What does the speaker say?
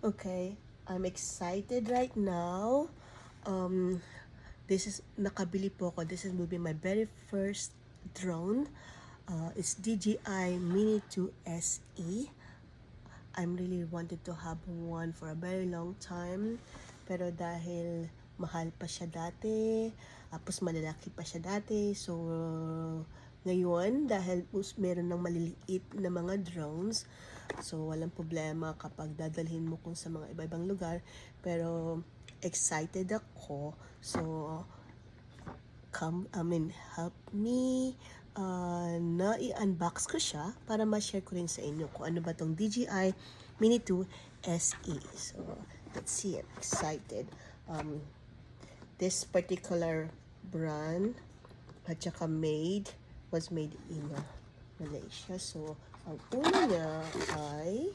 Okay, I'm excited right now. This is, nakabili po ako. This will be my very first drone. It's DJI Mini 2 SE. I'm really wanted to have one for a very long time. Pero dahil mahal pa siya dati, tapos malalaki pa siya dati, so ngayon, dahil meron ng maliliit na mga drones, so walang problema kapag dadalhin mo kung sa mga iba-ibang lugar. Pero excited ako. So, help me na i-unbox ko siya para ma-share ko rin sa inyo kung ano ba tong DJI Mini 2 SE. So, let's see. I'm excited. This particular brand at saka was made in Malaysia. So, ang una niya ay